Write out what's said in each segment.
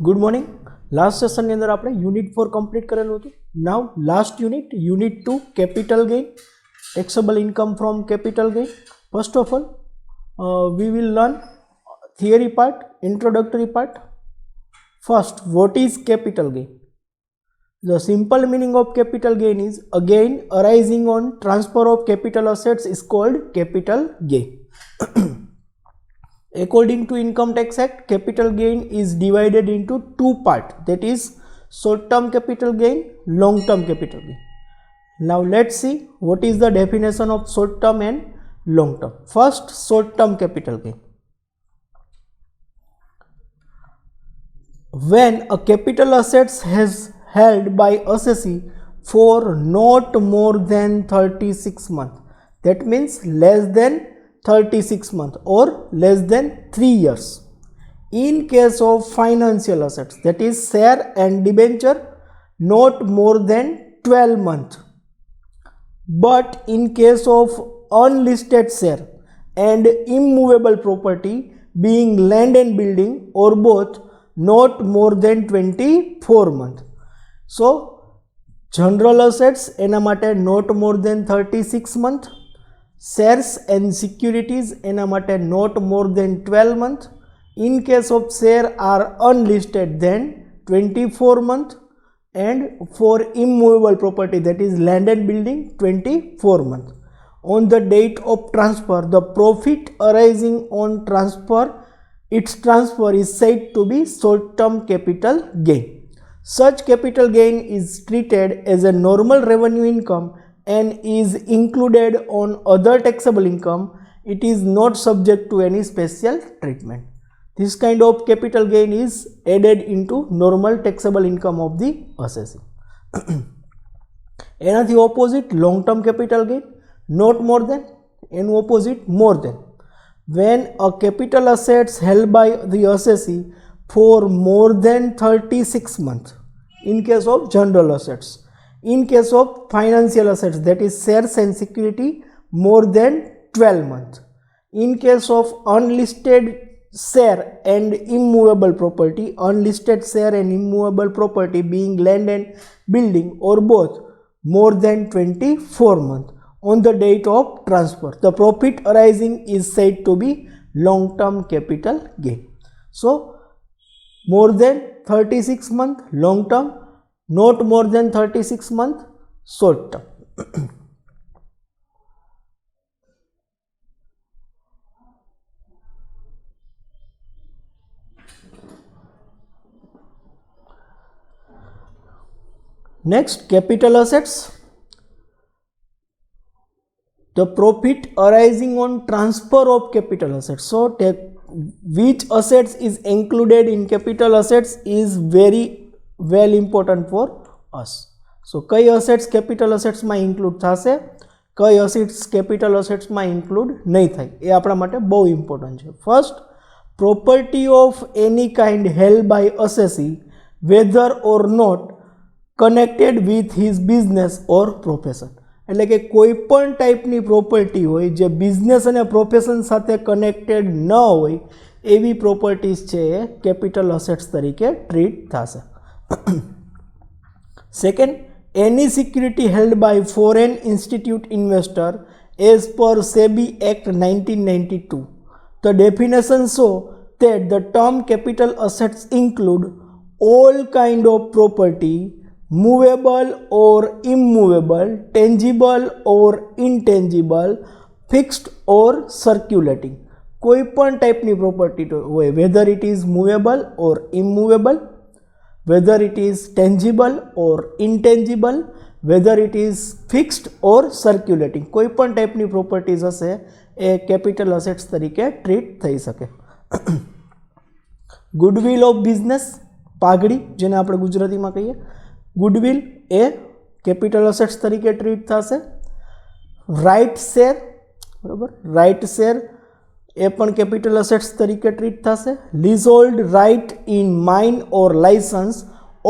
Good morning. Last session ની અંદર આપણે યુનિટ 4 કમ્પ્લીટ કરેલું હતું. Now last unit 2 capital gain, taxable income from capital gain. First of all, we will learn theory part, introductory part. First, what is capital gain? The simple meaning of capital gain is a gain arising on transfer of capital assets is called capital gain. According to Income Tax Act, capital gain is divided into two parts, that is short-term capital gain, long-term capital gain. Now let's see what is the definition of short-term and long-term. First, short-term capital gain. When a capital assets has held by assessee for not more than 36 months, that means less than 36 months or less than 3 years. In case of financial assets, that is share and debenture, not more than 12 months. But in case of unlisted share and immovable property being land and building or both, not more than 24 months. So general assets એના માટે not more than 36 months, shares and securities એના માટે not more than 12 months. In case of share are unlisted then 24 months, and for immovable property, that is land and building, 24 months. On the date of transfer, the profit arising on transfer, its transfer is said to be short-term capital gain. Such capital gain is treated as a normal revenue income and is included on other taxable income. It is not subject to any special treatment. This kind of capital gain is added into normal taxable income of the assessee. એનાથી opposite long term capital gain, not more than, એનું opposite more than. When a capital assets held by the assessee for more than 36 months, in case of general assets. In case of financial assets, that is shares and security, more than 12 months. In case of unlisted share and immovable property, unlisted share and immovable property being land and building or both, more than 24 months. On the date of transfer, the profit arising is said to be long-term capital gain. So more than 36 months, long term, not more than 36 months, short term. Next, capital assets. The profit arising on transfer of capital assets. So which assets is included in capital assets is very well important for us. So કઈ assets capital assets માં include થશે, કઈ assets capital assets માં include નહીં થાય, એ આપણા માટે બહુ important છે. First, property of any kind held by assessee whether or not connected with his business or profession. એટલે કે કોઈ પણ ટાઈપની પ્રોપર્ટી હોય જે બિઝનેસ અને પ્રોફેશન સાથે કનેક્ટેડ ન હોય એવી પ્રોપર્ટીઝ છે એ કેપિટલ અસેટ્સ તરીકે ટ્રીટ થશે. Second, any security held by foreign institute investor as per SEBI Act 1992. The definition show that the term capital assets include all kind of property, movable or immovable, tangible or intangible, fixed or circulating. કોઈ પણ ટાઈપની property હોય, whether it is movable or immovable, whether it is tangible or intangible, whether it is fixed or circulating, કોઈ પણ ટાઈપની properties હશે એ capital assets તરીકે ટ્રીટ થઈ શકે. ગુડવિલ ઓફ બિઝનેસ, પાઘડી જેને આપણે ગુજરાતીમાં કહીએ, ગુડવિલ એ કેપિટલ અસેટ્સ તરીકે ટ્રીટ થશે. રાઇટ શેર, બરાબર, રાઇટ શેર એ પણ કેપિટલ અસેટ્સ તરીકે ટ્રીટ થશે. Leasehold right in mine or licence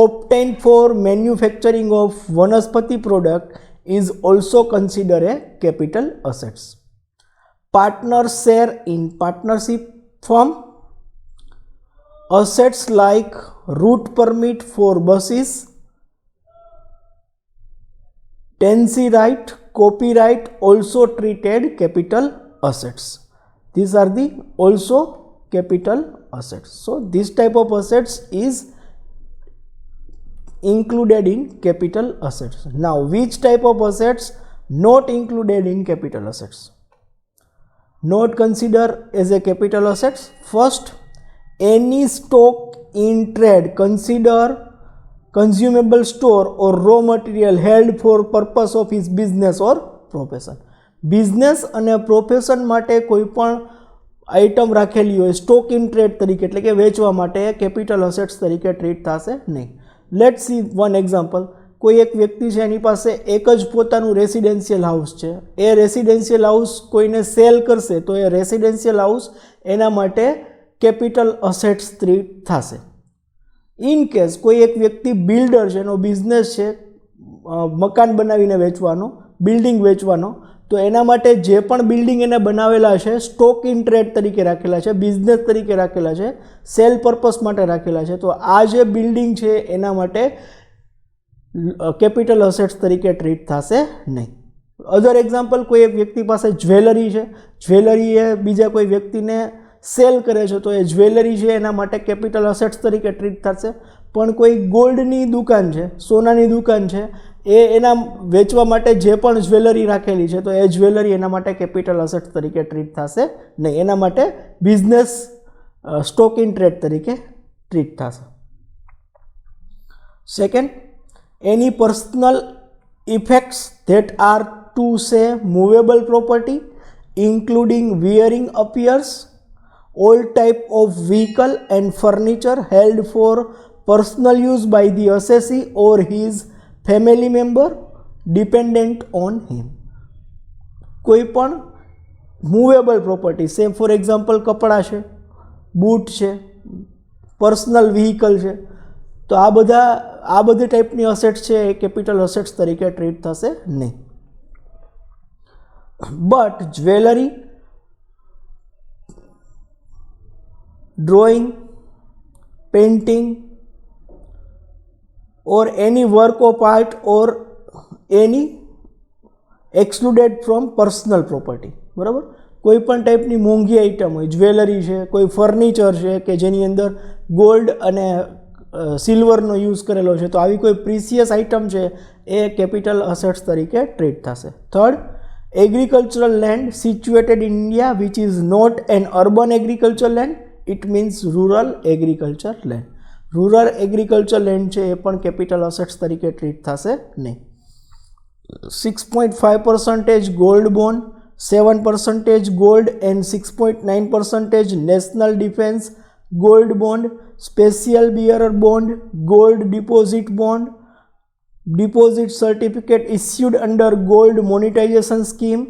obtained for manufacturing of વનસ્પતિ product is also considered a capital assets. Partner share in partnership firm, assets like route permit for buses, tenancy right, copyright also treated capital assets. These are the also capital assets. So this type of assets is included in capital assets. Now which type of assets not included in capital assets? Not consider as a capital assets. First, any stock in trade, consider consumable store or raw material held for purpose of his business or profession. Business અને profession માટે કોઈ પણ item રાખેલી હોય stock in trade તરીકે એટલે કે વેચવા માટે કેપિટલ અસેટ્સ તરીકે ટ્રીટ થશે નહીં. Let's see one example. કોઈ એક વ્યક્તિ છે એની પાસે એક જ પોતાનું રેસિડેન્શિયલ હાઉસ છે. એ રેસિડેન્શિયલ હાઉસ કોઈને સેલ કરશે તો એ રેસિડેન્શિયલ હાઉસ એના માટે કેપિટલ અસેટ્સ ટ્રીટ થશે. ઇન કેસ કોઈ એક વ્યક્તિ બિલ્ડર છે, એનો બિઝનેસ છે મકાન બનાવીને વેચવાનો, બિલ્ડિંગ વેચવાનો, તો એના માટે જે પણ બિલ્ડિંગ એને બનાવેલા છે સ્ટોક ઇન ટ્રેડ તરીકે રાખેલા છે, બિઝનેસ તરીકે રાખેલા છે, સેલ પર્પસ માટે રાખેલા છે, તો આ જે બિલ્ડિંગ છે એના માટે કેપિટલ અસેટ્સ તરીકે ટ્રીટ થશે નહીં. અધર એક્ઝામ્પલ, કોઈ એક વ્યક્તિ પાસે જ્વેલરી છે, જ્વેલરી એ બીજા કોઈ વ્યક્તિને સેલ કરે છે તો એ જ્વેલરી છે એના માટે કેપિટલ અસેટ્સ તરીકે ટ્રીટ થશે. પણ કોઈ ગોલ્ડની દુકાન છે, સોનાની દુકાન છે, એ એના વેચવા માટે જે પણ જ્વેલરી રાખેલી છે તો એ જ્વેલરી એના માટે કેપિટલ અસેટ્સ તરીકે ટ્રીટ થશે નહીં. એના માટે બિઝનેસ સ્ટોક ઇન ટ્રેડ તરીકે ટ્રીટ થશે. સેકન્ડ, એની personal effects that are to say movable property including wearing apparels, all type of vehicle and furniture held for personal use by the assessee or his family member dependent on him. કોઈ પણ movable property, same for example કપડાં છે, boot છે, personal vehicle છે, તો આ બધી ટાઈપની અસેટ્સ છે એ કેપિટલ અસેટ્સ તરીકે ટ્રીટ થશે નહીં. But jewellery, drawing, painting or any work of art or any excluded from personal property. બરાબર, કોઈ પણ ટાઈપની મોંઘી આઇટમ હોય, જ્વેલરી છે, કોઈ ફર્નિચર છે કે જેની અંદર ગોલ્ડ અને સિલ્વરનો યુઝ કરેલો છે, તો આવી કોઈ પ્રીસિયસ આઇટમ છે એ કેપિટલ અસેટ્સ તરીકે ટ્રીટ થશે. Third, agricultural land situated in India which is not an urban agriculture land, it means rural agriculture land. Rural agriculture land છે એ પણ કેપિટલ અસેટ્સ તરીકે ટ્રીટ થશે નહીં. 6.5% gold bond, 7% gold and 6.9% national defence gold bond, special bearer bond, gold deposit bond, deposit certificate issued under gold monetisation scheme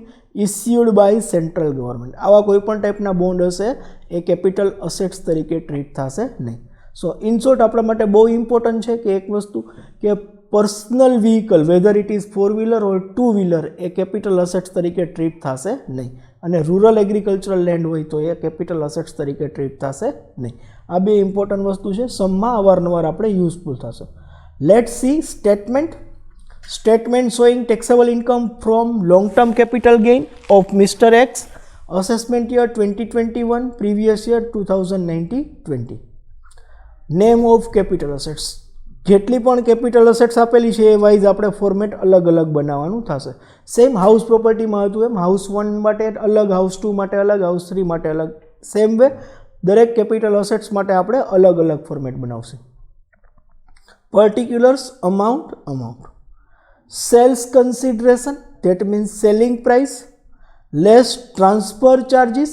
issued by central government. આવા કોઈ પણ ટાઈપના બોન્ડ હશે એ કેપિટલ અસેટ્સ તરીકે ટ્રીટ થશે નહીં. સો ઇન શોર્ટ આપણા માટે બહુ ઇમ્પોર્ટન્ટ છે કે એક વસ્તુ કે personal vehicle whether it is four wheeler or two wheeler એ કેપિટલ અસેટ્સ તરીકે ટ્રીટ થશે નહીં. અને રૂરલ એગ્રીકલ્ચરલ લેન્ડ હોય તો એ કેપિટલ અસેટ્સ તરીકે ટ્રીટ થશે નહીં. આ બે ઇમ્પોર્ટન્ટ વસ્તુ છે, સમમાં અવારનવાર આપણે યુઝફુલ થશે. Let's see statement. Statement showing taxable income from long-term capital gain of Mr. X, assessment year 2021, previous year 2019-20. Name of capital assets. જેટલી પણ કેપિટલ અસેટ્સ આપેલી છે એ વાઇઝ આપણે ફોર્મેટ અલગ અલગ બનાવવાનું થશે. સેમ હાઉસ પ્રોપર્ટીમાં હતું એમ હાઉસ 1 માટે અલગ, હાઉસ 2 માટે અલગ, હાઉસ 3 માટે અલગ, સેમ વે દરેક કેપિટલ અસેટ્સ માટે આપણે અલગ અલગ ફોર્મેટ બનાવશું. પર્ટિક્યુલર્સ, amount. Sales consideration, that means selling price, less transfer charges,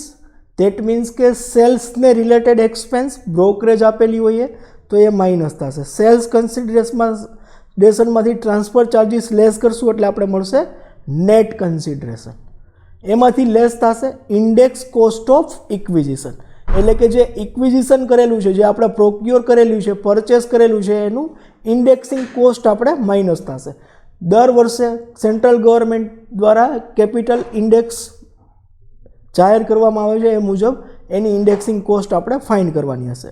that means કે સેલ્સને રિલેટેડ એક્સપેન્સ બ્રોકરેજ આપેલી હોય તો એ માઇનસ થશે. સેલ્સ કન્સિડરેશનમાંથી ટ્રાન્સફર ચાર્જીસ લેસ કરશું એટલે આપણે મળશે નેટ કન્સિડરેશન. એમાંથી લેસ થશે ઇન્ડેક્સ કોસ્ટ ઓફ ઇક્વિઝિશન, એટલે કે જે ઇક્વિઝિશન કરેલું છે, જે આપણે પ્રોક્યોર કરેલું છે, પરચેસ કરેલું છે, એનું ઇન્ડેક્સિંગ કોસ્ટ આપણે માઇનસ થશે. દર વર્ષે સેન્ટ્રલ ગવર્મેન્ટ દ્વારા કેપિટલ ઇન્ડેક્સ જાહેર કરવામાં આવે છે, એ મુજબ એની ઇન્ડેક્સિંગ કોસ્ટ આપણે ફાઇન્ડ કરવાની હશે.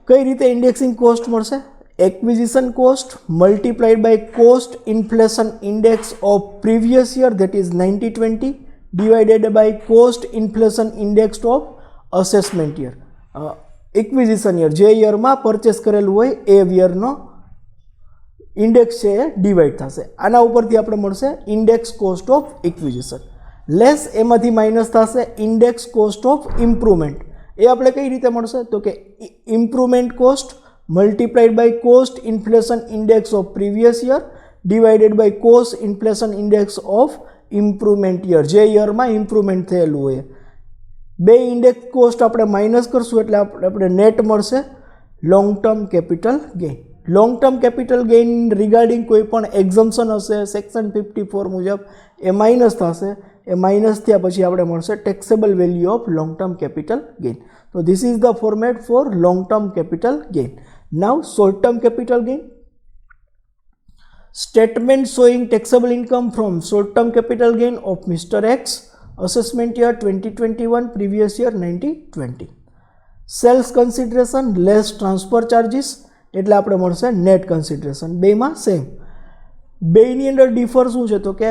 કઈ રીતે ઇન્ડેક્સિંગ કોસ્ટ મળશે? Acquisition cost multiplied by cost inflation index of previous year that is 90/20 divided by cost inflation index of assessment year. Acquisition year જે યરમાં પરચેસ કરેલું હોય એ યરનો ઇન્ડેક્સ છે એ ડિવાઈડ થશે. આના ઉપરથી આપણે મળશે index cost of acquisition less એમાંથી માઇનસ થશે ઇન્ડેક્સ કોસ્ટ ઓફ ઇમ્પ્રુવમેન્ટ. એ આપણે કઈ રીતે મળશે? તો કે improvement cost multiplied by cost inflation index of previous year divided by cost inflation index of improvement year જે યરમાં ઇમ્પ્રુવમેન્ટ થયેલું હોય. બે ઇન્ડેક્સ કોસ્ટ આપણે માઇનસ કરશું એટલે આપણે નેટ મળશે long term capital gain. Long term capital gain regarding કોઈ પણ એક્ઝમ્પશન હશે સેક્શન 54 મુજબ એ માઇનસ થશે. એ માઇનસ થયા પછી આપણે મળશે taxable value of long term capital gain. તો this is the format for long term capital gain. Now short term capital gain. Statement showing taxable income from short term capital gain of mister X assessment year 2021 previous year 90/20 sales consideration less transfer charges એટલે આપણે મળશે net consideration. બેમાં same. બેની અંદર differ શું છે? તો કે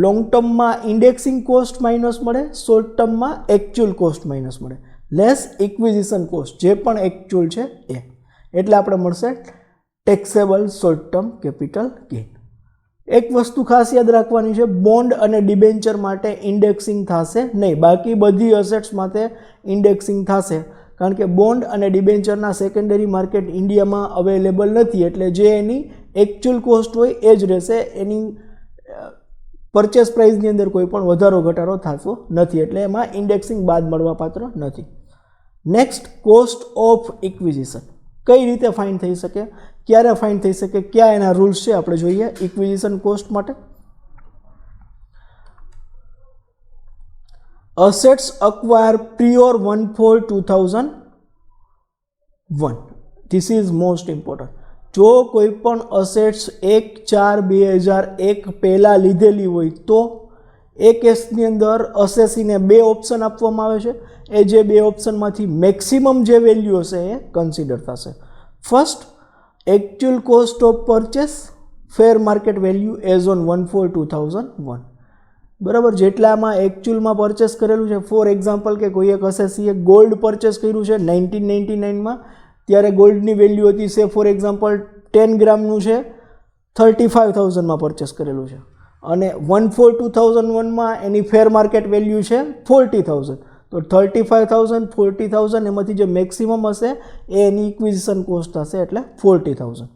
લોંગ ટર્મમાં ઇન્ડેક્સિંગ કોસ્ટ માઇનસ મળે, શોર્ટ ટર્મમાં એકચ્યુઅલ કોસ્ટ માઇનસ મળે, લેસ ઇક્વિઝિશન કોસ્ટ જે પણ એકચ્યુઅલ છે એ. એટલે આપણે મળશે taxable short term capital gain. એક વસ્તુ ખાસ યાદ રાખવાની છે, બોન્ડ અને ડિબેન્ચર માટે ઇન્ડેક્સિંગ થશે નહીં, બાકી બધી અસેટ્સ માટે ઇન્ડેક્સિંગ થશે. કારણ કે બોન્ડ અને ડિબેન્ચરના સેકન્ડરી માર્કેટ ઇન્ડિયામાં અવેલેબલ નથી એટલે જે એની એકચ્યુઅલ કોસ્ટ હોય એ જ રહેશે. એની પરચેસ પ્રાઇસની અંદર કોઈ પણ વધારો ઘટાડો થતો નથી એટલે એમાં ઇન્ડેક્સિંગ બાદ મળવાપાત્ર નથી. નેક્સ્ટ કોસ્ટ ઓફ ઇક્વિઝિશન કઈ રીતે ફાઇન થઈ શકે, ક્યારે ફાઇન થઈ શકે, ક્યાં એના રૂલ્સ છે આપણે જોઈએ ઇક્વિઝિશન કોસ્ટ માટે. Assets acquire prior 1/4/2001 this is most important. જો કોઈ પણ અસેટ્સ 1/4/2001 પહેલાં લીધેલી હોય તો એ કેસની અંદર અસેસીને બે ઓપ્શન આપવામાં આવે છે. એ જે બે ઓપ્શનમાંથી મેક્સિમમ જે વેલ્યુ હશે એ કન્સિડર થશે. First actual cost of purchase fair market value as on 1/4/2001 બરાબર. જેટલામાં એકચ્યુઅલમાં પરચેસ કરેલું છે, ફોર એક્ઝામ્પલ કે કોઈ એક અસેસીએ ગોલ્ડ પરચેસ કર્યું છે 1999માં ત્યારે ગોલ્ડની વેલ્યુ હતી સે ફોર એક્ઝામ્પલ 10 ગ્રામનું છે 35,000માં પરચેસ કરેલું છે અને 1/4/2001માં એની ફેર માર્કેટ વેલ્યુ છે 40,000. તો 35,000 40,000 એમાંથી જે મેક્સિમમ હશે એ એની ઇક્વિઝિશન કોસ્ટ હશે એટલે 40,000.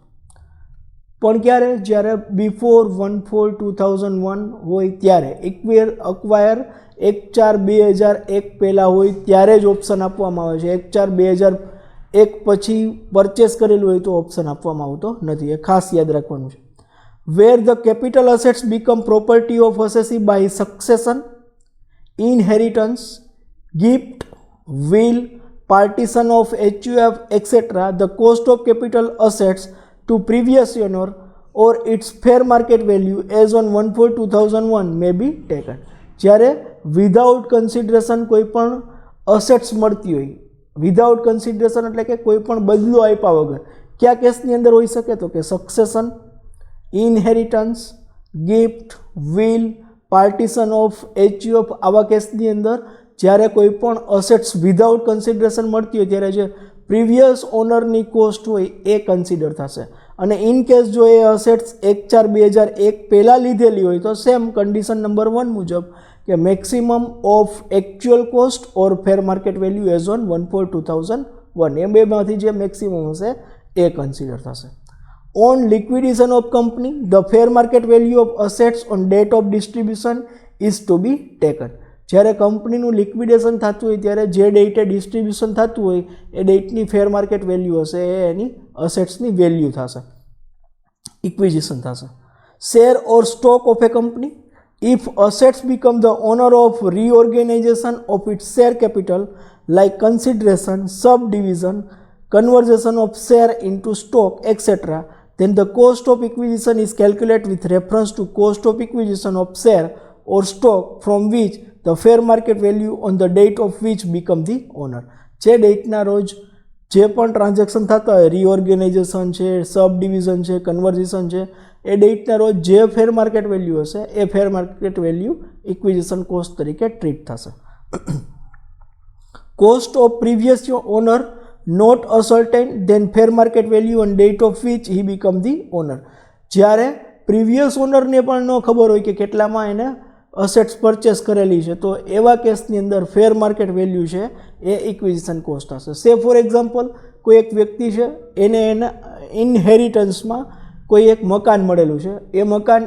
પણ ક્યારે? જ્યારે બિફોર 1/4/2001 હોય ત્યારે અક્વાયર 1/4/2001 પહેલાં હોય ત્યારે જ ઓપ્શન આપવામાં આવે છે. 1/4/2001 પછી પરચેસ કરેલું હોય તો ઓપ્શન આપવામાં આવતો નથી. એ ખાસ યાદ રાખવાનું છે. Where the capital assets become property of assessee by succession, inheritance, gift, will, partition of HUF, etc. The cost of capital assets to previous owner or its fair market value as on 1/4/2001 may be taken. જ્યારે without consideration કોઈ પણ assets મળતી હોય, without consideration એટલે કે કોઈ પણ બદલો આપ્યા વગર, કયા કેસની અંદર હોઈ શકે? તો કે succession, inheritance, gift, will, partition of HUF આવા કેસની અંદર જ્યારે કોઈ પણ અસેટ્સ વિધાઉટ કન્સિડરેશન મળતી હોય ત્યારે જે પ્રીવિયસ ઓનરની કોસ્ટ હોય એ કન્સિડર થશે. અને ઇન કેસ જો એ અસેટ્સ 1/4/2001 પહેલાં લીધેલી હોય તો સેમ કન્ડિશન નંબર 1 મુજબ કે maximum of actual cost or fair market value as on 1/4/2001 એ બેમાંથી જે મેક્સિમમ હશે એ કન્સિડર થશે. On liquidation of company the fair market value of assets on date of distribution is to be taken. જ્યારે કંપનીનું લિક્વિડેશન થતું હોય ત્યારે જે ડેટે ડિસ્ટ્રીબ્યુશન થતું હોય એ ડેટની ફેર માર્કેટ વેલ્યુ હશે એ એની અસેટ્સની વેલ્યુ થશે, ઇક્વિઝિશન થશે. Share or stock of a company if assets become the owner of reorganisation of its share capital like consideration, sub division, conversion of share into stock etcetera then the cost of acquisition is calculated with reference to cost of acquisition of share or stock from which the fair market value on the date of which become the owner. જે ડેટના રોજ જે પણ transaction થતા હોય, reorganisation છે, સબ division છે, conversion છે, એ ડેટના રોજ જે ફેર માર્કેટ વેલ્યુ હશે એ fair market value acquisition cost તરીકે ટ્રીટ થશે. Cost of previous owner not ascertained then fair market value on date of which he become the owner. જ્યારે પ્રીવિયસ ઓનરને પણ ન ખબર હોય કે કેટલામાં એને અસેટ્સ પરચેસ કરેલી છે, તો એવા કેસની અંદર ફેર માર્કેટ વેલ્યુ છે એ ઇક્વિઝિશન કોસ્ટ હશે. સે ફોર એક્ઝામ્પલ, કોઈ એક વ્યક્તિ છે, એને એના ઇનહેરિટન્સમાં કોઈ એક મકાન મળેલું છે. એ મકાન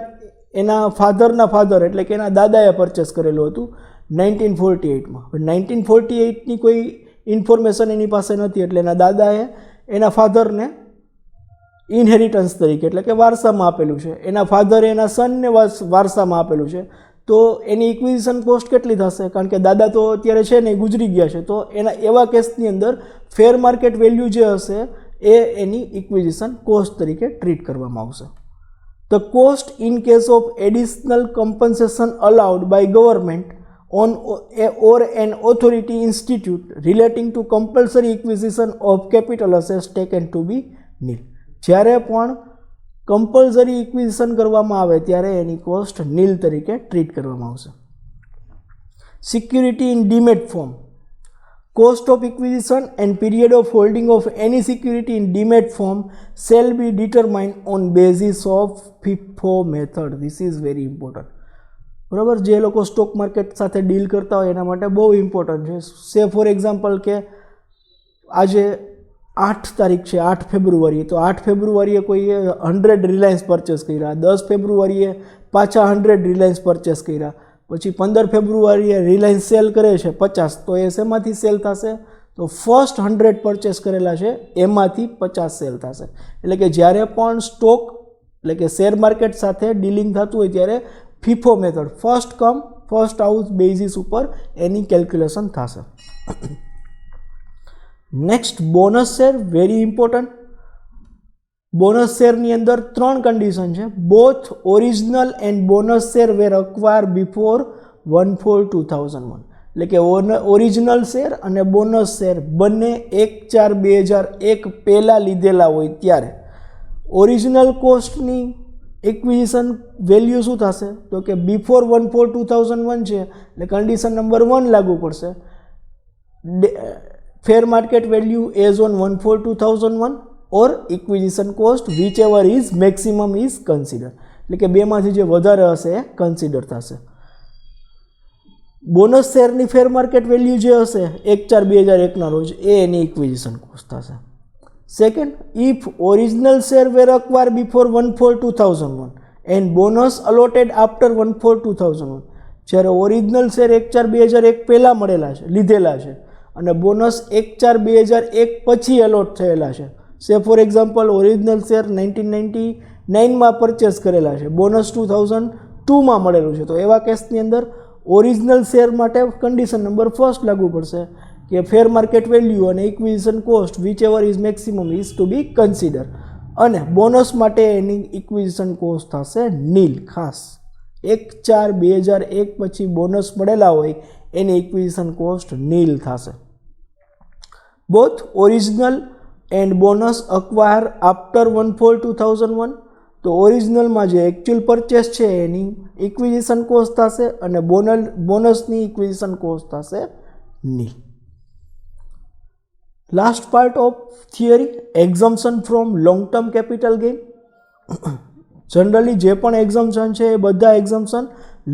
એના ફાધરના ફાધર એટલે કે એના દાદાએ પરચેસ કરેલું હતું 1948માં. 1948ની કોઈ ઇન્ફોર્મેશન એની પાસે નથી, એટલે એના દાદાએ એના ફાધરને ઇનહેરિટન્સ તરીકે એટલે કે વારસામાં આપેલું છે. એના ફાધરે એના સનને વારસામાં આપેલું છે. તો એની ઇક્વિઝિશન કોસ્ટ કેટલી થશે? કારણ કે દાદા તો અત્યારે છે ને, ગુજરી ગયા છે. તો એના એવા કેસની અંદર ફેર માર્કેટ વેલ્યુ જે હશે એ એની ઇક્વિઝિશન કોસ્ટ તરીકે ટ્રીટ કરવામાં આવશે. The cost in case of additional compensation allowed by government on or an authority institute relating to compulsory acquisition of capital assets taken to be nil. જ્યારે પણ compulsory ઇક્વિઝિશન કરવામાં આવે ત્યારે એની કોસ્ટ નીલ તરીકે treat કરવામાં આવશે. Security in demat form. Cost of acquisition and period of holding of any security in demat form shall be determined on basis of FIFO method. This is very important. બરાબર, જે લોકો stock market સાથે deal કરતા હોય એના માટે બહુ important છે. સે ફોર એક્ઝામ્પલ કે આજે 8 તારીખ છે, 8 ફેબ્રુઆરીએ, તો 8 ફેબ્રુઆરીએ કોઈએ 100 રિલાયન્સ પરચેસ કર્યા, 10 ફેબ્રુઆરીએ પાછા 100 રિલાયન્સ પરચેસ કર્યા, પછી 15 ફેબ્રુઆરીએ રિલાયન્સ સેલ કરે છે 50, તો એ શેમાંથી સેલ થશે? તો ફર્સ્ટ 100 પરચેસ કરેલા છે એમાંથી 50 સેલ થશે. એટલે કે જ્યારે પણ સ્ટોક એટલે કે શેર માર્કેટ સાથે ડીલિંગ થતું હોય ત્યારે FIFO method, first come first out basis ઉપર એની કેલ્ક્યુલેશન થશે. Next, bonus share, very important. Bonus શેરની અંદર 3 કન્ડિશન છે. Both original and bonus share were acquire before 1/4/2001. એટલે કે ઓરિજિનલ શેર અને બોનસ શેર બંને 1/4/2001 પહેલાં લીધેલા હોય ત્યારે ઓરિજિનલ કોસ્ટની ઇક્વિઝિશન વેલ્યુ શું થશે? તો કે બિફોર 1/4/2001 છે એટલે કન્ડિશન નંબર 1 લાગુ પડશે. Fair market value as on 1/4/2001 or acquisition cost which ever is maximum is consider. એટલે કે બેમાંથી જે વધારે હશે એ કન્સિડર થશે. બોનસ શેરની ફેર માર્કેટ વેલ્યુ જે હશે 1/4/2001ના રોજ એ એની ઇક્વિઝિશન કોસ્ટ થશે. Second, if original share were acquire before 1/4/2001 and bonus allotted after 1/4/2001. જ્યારે ઓરિજિનલ શેર 1/4/2001 પહેલાં લીધેલા છે અને બોનસ 1/4/2001 પછી એલોટ થયેલા છે. Say for example, original share 1999માં પરચેસ કરેલા છે, બોનસ 2002માં મળેલું છે, તો એવા કેસની અંદર ઓરિજિનલ શેર માટે કન્ડિશન નંબર 1 લાગુ પડશે કે ફેર માર્કેટ વેલ્યુ અને acquisition cost which ever is maximum is to be consider. અને બોનસ માટે એની ઇક્વિઝિશન કોસ્ટ થશે નીલ. ખાસ 1/4/2001 પછી બોનસ મળેલા હોય એની ઇક્વિઝિશન કોસ્ટ નીલ થશે. Both original and bonus acquire after 1/4/2001. તો ઓરિજિનલમાં જે એકચ્યુઅલ પરચેસ છે એની ઇક્વિઝિશન કોસ્ટ થશે અને બોનસની ઇક્વિઝિશન કોસ્ટ થશે nil. Last part of theory, exemption from long term capital gain. Generally જે પણ એક્ઝમ્પશન છે એ બધા એક્ઝમ્પશન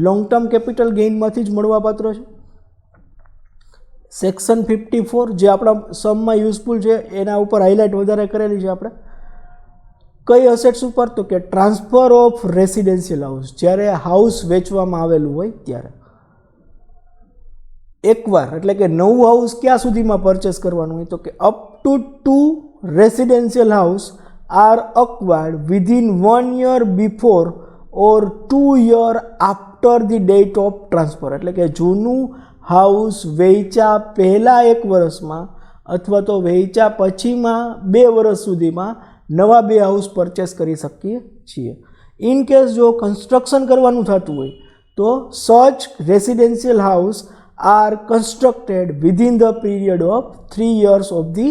લોંગ ટર્મ કેપિટલ ગેઇનમાંથી જ મળવાપાત્ર છે. સેક્શન 54 જે આપણા સમમાં યુઝફુલ છે એના ઉપર હાઇલાઇટ વધારે કરેલી છે આપણે. કઈ અસેટ્સ ઉપર? તો કે ટ્રાન્સફર ઓફ રેસિડેન્શિયલ હાઉસ. જ્યારે હાઉસ વેચવામાં આવેલું હોય ત્યારે એકવાર એટલે કે નવું હાઉસ ક્યાં સુધીમાં પરચેસ કરવાનું હોય? તો કે up to 2 residential house are acquired within 1 year before or 2 year after the date of transfer. એટલે કે જૂનું હાઉસ વેચ્યા પહેલાં 1 વર્ષમાં અથવા તો વેચ્યા પછીમાં 2 વર્ષ સુધીમાં નવા 2 હાઉસ પરચેસ કરી શકીએ છીએ. ઇન કેસ જો કન્સ્ટ્રક્શન કરવાનું થતું હોય તો such residential house are constructed within the period of 3 years of the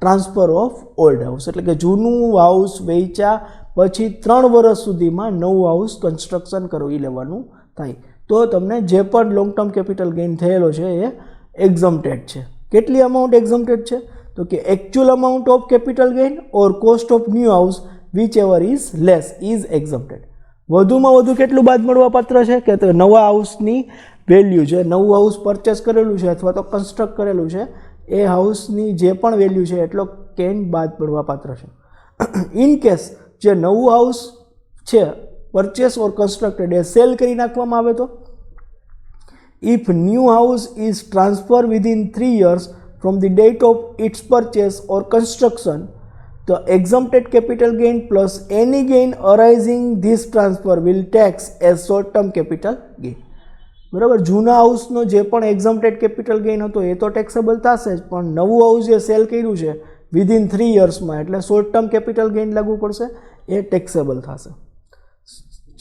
transfer of old house, એટલે કે જૂનું હાઉસ વેચ્યા પછી 3 વર્ષ સુધીમાં નવું હાઉસ કન્સ્ટ્રક્શન કરી લેવાનું થાય તો તમને જે પણ લોંગ ટર્મ કેપિટલ ગેઇન થયેલો છે એ એક્ઝમ્પ્ટેડ છે. કેટલી અમાઉન્ટ એક્ઝમ્પ્ટેડ છે? તો કે actual amount of capital gain or cost of new house which ever is less is exempted. વધુમાં વધુ કેટલું બાદ મળવાપાત્ર છે કે તો નવા હાઉસની વેલ્યુ છે, નવું હાઉસ પરચેસ કરેલું છે અથવા તો કન્સ્ટ્રક્ટ કરેલું છે એ હાઉસની જે પણ વેલ્યુ છે એટલો ગેઇન બાદ મળવાપાત્ર છે. ઇન કેસ જે નવું હાઉસ છે પરચેસ ઓર કન્સ્ટ્રક્ટેડ એ સેલ કરી નાખવામાં આવે તો if new house is transfer within 3 years from the date of its purchase or construction, the exempted capital gain plus any gain arising this transfer will tax as short term capital gain. બરાબર, જૂના હાઉસનો જે પણ એક્ઝમ્પ્ટેડ capital gain હતો એ તો taxable થશે જ, પણ નવું હાઉસ જે સેલ કર્યું છે વિધિન 3 yearsમાં એટલે શોર્ટ ટર્મ કેપિટલ ગેઇન લાગુ પડશે, એ ટેક્સેબલ થશે.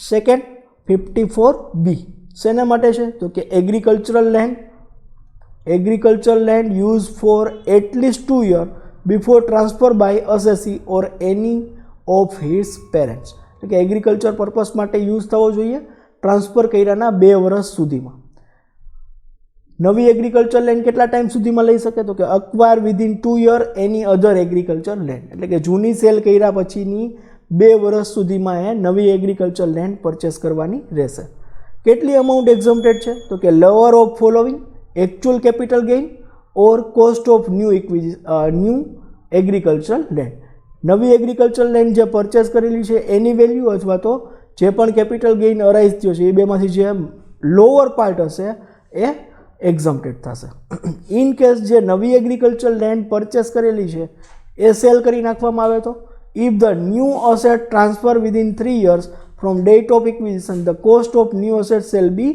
સેકન્ડ 54B શેના માટે છે? તો કે agricultural land use for at least 2 years before transfer by assessee or any of his parents, એટલે કે એગ્રીકલ્ચર પર્પઝ માટે યુઝ થવો જોઈએ ટ્રાન્સફર કર્યાના 2 વર્ષ સુધીમાં. નવી એગ્રીકલ્ચર લેન્ડ કેટલા ટાઈમ સુધીમાં લઈ શકે? તો કે અક્વાયર વિધિન 2 years એની અધર એગ્રીકલ્ચર લેન્ડ, એટલે કે જૂની સેલ કર્યા પછીની 2 વર્ષ સુધીમાં એ નવી એગ્રીકલ્ચર લેન્ડ પરચેસ કરવાની રહેશે. કેટલી અમાઉન્ટ એક્ઝમ્પ્ટેડ છે? તો કે lower of following actual capital gain or cost of new agriculture land. નવી એગ્રીકલ્ચર લેન્ડ જે પરચેસ કરેલી છે એની વેલ્યુ અથવા તો જે પણ કેપિટલ ગેઇન અરાઇઝ થયો છે એ બેમાંથી જે લોઅર પાર્ટ હશે એ એક્ઝમ્પ્ટેડ થશે. ઇન કેસ જે નવી એગ્રીકલ્ચર લેન્ડ પરચેસ કરેલી છે એ સેલ કરી નાખવામાં આવે તો if the new asset transfer within 3 years from date of acquisition, the cost of new asset shall be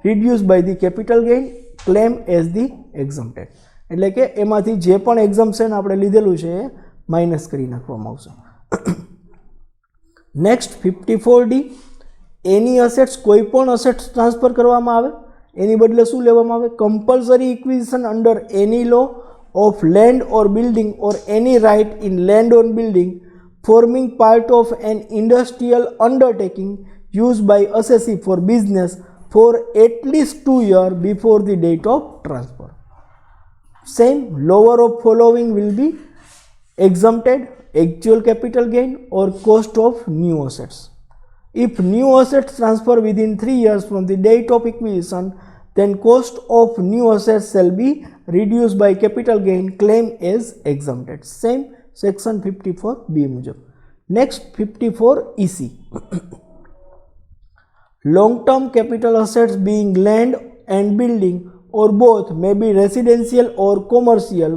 reduced by the capital gain claim as the exempted. એટલે કે એમાંથી જે પણ એક્ઝમ્પશન આપણે લીધેલું છે એ માઇનસ કરી નાખવામાં આવશે. નેક્સ્ટ 54D એની અસેટ્સ કોઈ પણ અસેટ્સ ટ્રાન્સફર કરવામાં આવે એની બદલે શું લેવામાં આવે? Compulsory acquisition under any law of land or building or any right in land on building forming part of an industrial undertaking used by assessee for business for at least 2 years before the date of transfer. Same, lower of following will be exempted: actual capital gain or cost of new assets. If new assets transfer within 3 years from the date of acquisition, then cost of new assets shall be reduced by capital gain claim as exempted. Same, section 54B મુજબ. Next 54EC long term capital assets being land and building or both may be residential or commercial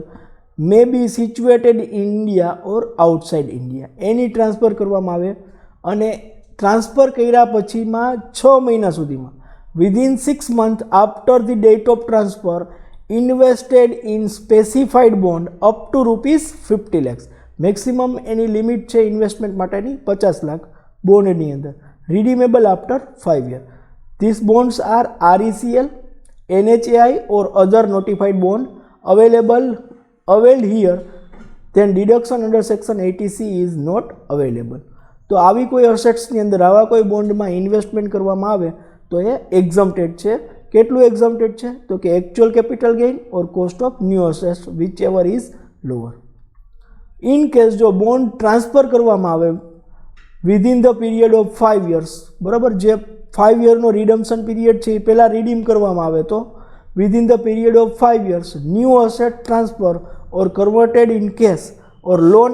may be situated in India or outside India. એની transfer કરવામાં આવે અને transfer કર્યા પછીમાં 6 મહિના સુધીમાં within 6 months after the date of transfer invested in specified bond up to ₹50 lakhs. Maximum એની limit છે ઇન્વેસ્ટમેન્ટ માટેની 50 લાખ બોન્ડની અંદર. redeemable after 5 years. These bonds are RECL, NHAI or other notified bond availed here, then deduction under section 80C is not available. તો આવી કોઈ અસેટ્સની અંદર આવા કોઈ બોન્ડમાં ઇન્વેસ્ટમેન્ટ કરવામાં આવે તો એ એક્ઝમ્પ્ટેડ છે. કેટલું એક્ઝમ્પ્ટેડ છે? તો કે actual capital gain or cost of new assets which ever is lower. In case જો બોન્ડ ટ્રાન્સફર કરવામાં આવે within the period of 5 years, બરાબર, જે 5 yearનો રિડમ્પશન પીરિયડ છે એ પહેલાં રિડીમ કરવામાં આવે તો within the period of 5 years new asset transfer or converted in cash or loan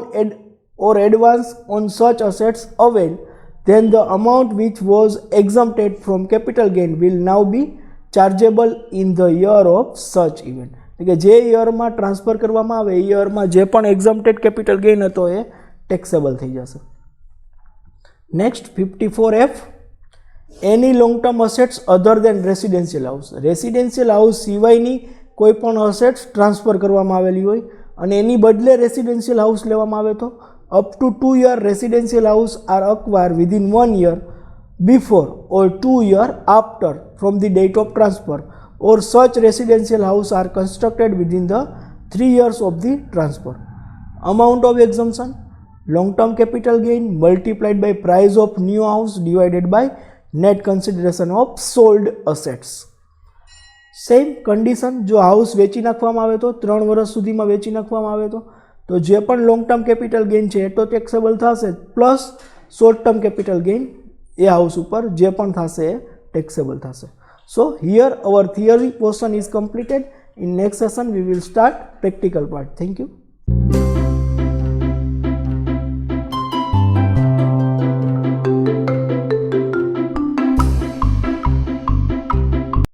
or advance on such assets avail, then the amount which was exempted from capital gain will now be chargeable in the year of such event. એટલે કે જે યરમાં transfer કરવામાં આવે એ યરમાં જે પણ એક્ઝમ્પ્ટેડ capital gain હતો એ taxable થઈ જશે. નેક્સ્ટ 54F એની લોંગ ટર્મ અસેટ્સ અધર દેન રેસિડેન્શિયલ હાઉસ. રેસિડેન્શિયલ હાઉસ સિવાયની કોઈ પણ અસેટ્સ ટ્રાન્સફર કરવામાં આવેલી હોય અને એની બદલે રેસિડેન્શિયલ હાઉસ લેવામાં આવે તો up to 2 years residential house are acquired within 1 year before or 2 years after from the date of transfer, or such residential house are constructed within the 3 years of the transfer. amount of exemption, long term capital gain multiplied by price of new house divided by net consideration of sold assets. Same condition, જો house વેચી નાખવામાં આવે તો 3 વર્ષ સુધીમાં વેચી નાખવામાં આવે તો જે પણ લોંગ ટર્મ કેપિટલ ગેઇન છે એ તો ટેક્સેબલ થશે, plus short term capital gain એ હાઉસ ઉપર જે પણ થશે એ ટેક્સેબલ થશે. So here our theory portion is completed. In next session we will start practical part. Thank you.